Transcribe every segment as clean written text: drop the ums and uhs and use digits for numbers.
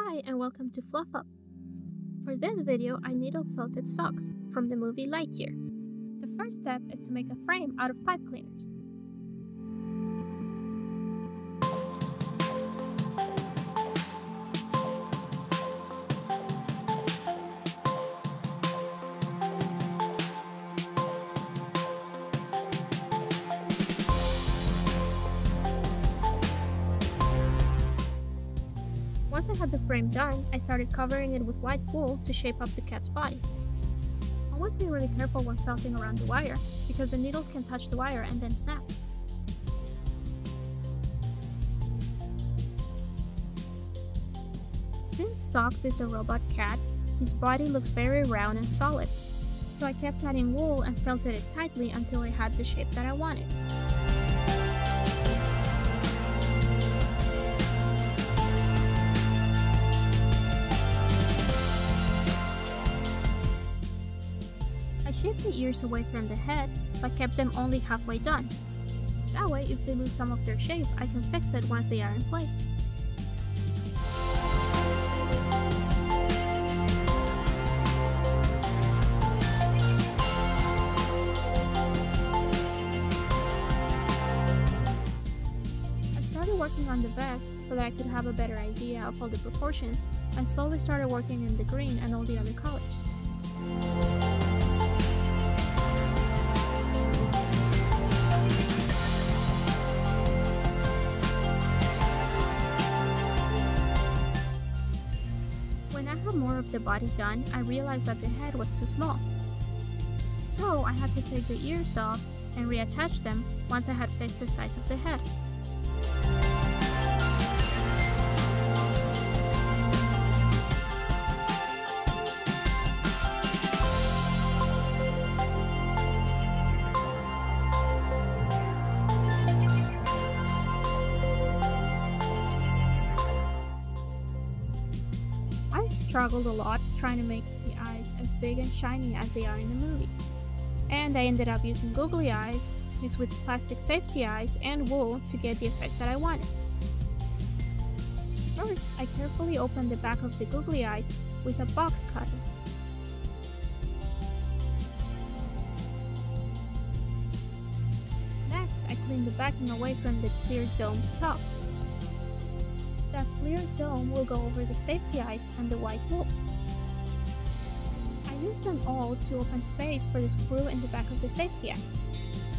Hi and welcome to Fluff Up. For this video, I needle felted socks from the movie Lightyear. The first step is to make a frame out of pipe cleaners. Once I had the frame done, I started covering it with white wool to shape up the cat's body. Always be really careful when felting around the wire, because the needles can touch the wire and then snap. Since Socks is a robot cat, his body looks very round and solid, so I kept adding wool and felted it tightly until I had the shape that I wanted. I shaped the ears away from the head, but kept them only halfway done. That way, if they lose some of their shape, I can fix it once they are in place. I started working on the vest so that I could have a better idea of all the proportions, and slowly started working in the green and all the other colors. When I had more of the body done, I realized that the head was too small. So I had to take the ears off and reattach them once I had fixed the size of the head. I struggled a lot trying to make the eyes as big and shiny as they are in the movie, and I ended up using googly eyes mixed with plastic safety eyes and wool to get the effect that I wanted. First, I carefully opened the back of the googly eyes with a box cutter. Next, I cleaned the backing away from the clear dome top. That clear dome will go over the safety eyes and the white wool. I used them all to open space for the screw in the back of the safety eye.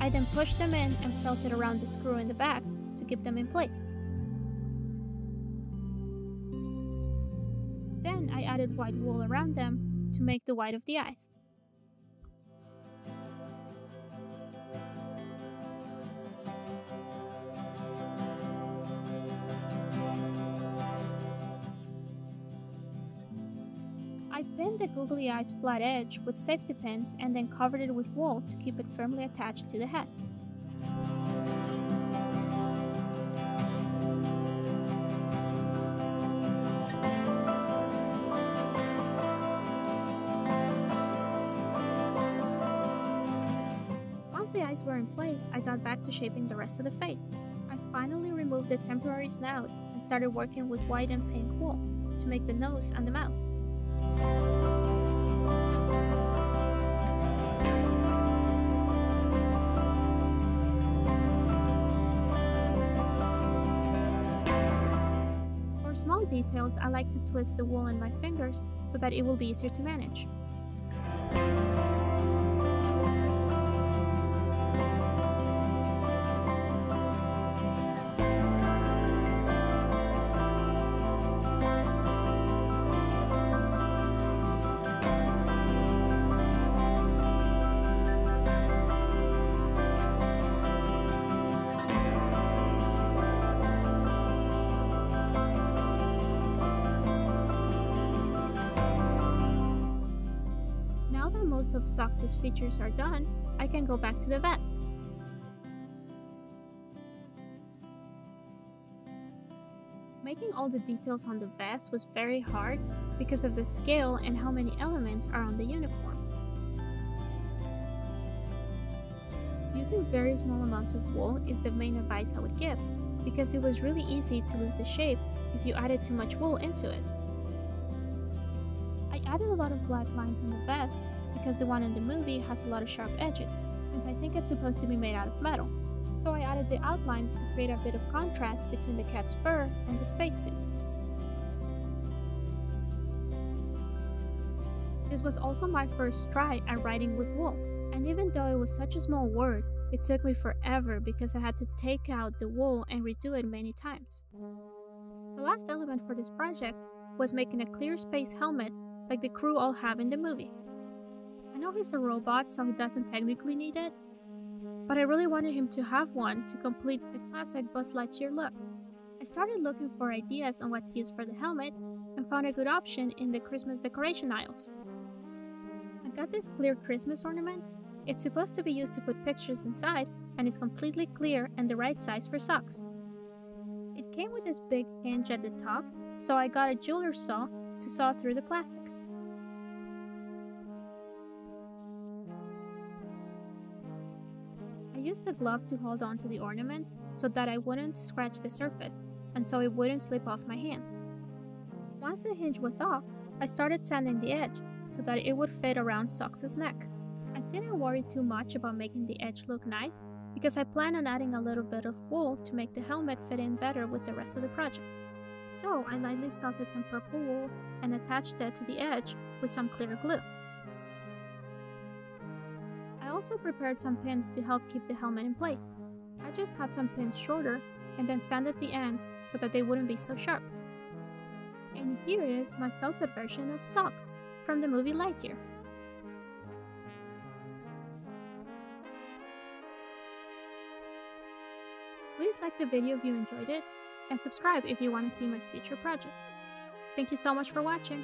I then pushed them in and felted around the screw in the back to keep them in place. Then I added white wool around them to make the white of the eyes. I pinned the googly eyes flat edge with safety pins and then covered it with wool to keep it firmly attached to the head. Once the eyes were in place, I got back to shaping the rest of the face. I finally removed the temporary snout and started working with white and pink wool to make the nose and the mouth. For small details, I like to twist the wool in my fingers so that it will be easier to manage. Now that most of Socks' features are done, I can go back to the vest. Making all the details on the vest was very hard because of the scale and how many elements are on the uniform. Using very small amounts of wool is the main advice I would give, because it was really easy to lose the shape if you added too much wool into it. added a lot of black lines on the vest because the one in the movie has a lot of sharp edges, since I think it's supposed to be made out of metal. So I added the outlines to create a bit of contrast between the cat's fur and the spacesuit. This was also my first try at writing with wool, and even though it was such a small word, it took me forever because I had to take out the wool and redo it many times. The last element for this project was making a clear space helmet like the crew all have in the movie. I know he's a robot, so he doesn't technically need it, but I really wanted him to have one to complete the classic Buzz Lightyear look. I started looking for ideas on what to use for the helmet and found a good option in the Christmas decoration aisles. I got this clear Christmas ornament. It's supposed to be used to put pictures inside, and it's completely clear and the right size for socks. It came with this big hinge at the top, so I got a jeweler's saw to saw through the plastic. I used the glove to hold on to the ornament so that I wouldn't scratch the surface and so it wouldn't slip off my hand. Once the hinge was off, I started sanding the edge so that it would fit around Socks's neck. I didn't worry too much about making the edge look nice because I plan on adding a little bit of wool to make the helmet fit in better with the rest of the project. So I lightly felted some purple wool and attached it to the edge with some clear glue. I also prepared some pins to help keep the helmet in place. I just cut some pins shorter and then sanded the ends so that they wouldn't be so sharp. And here is my felted version of Socks from the movie Lightyear. Please like the video if you enjoyed it, and subscribe if you want to see my future projects. Thank you so much for watching!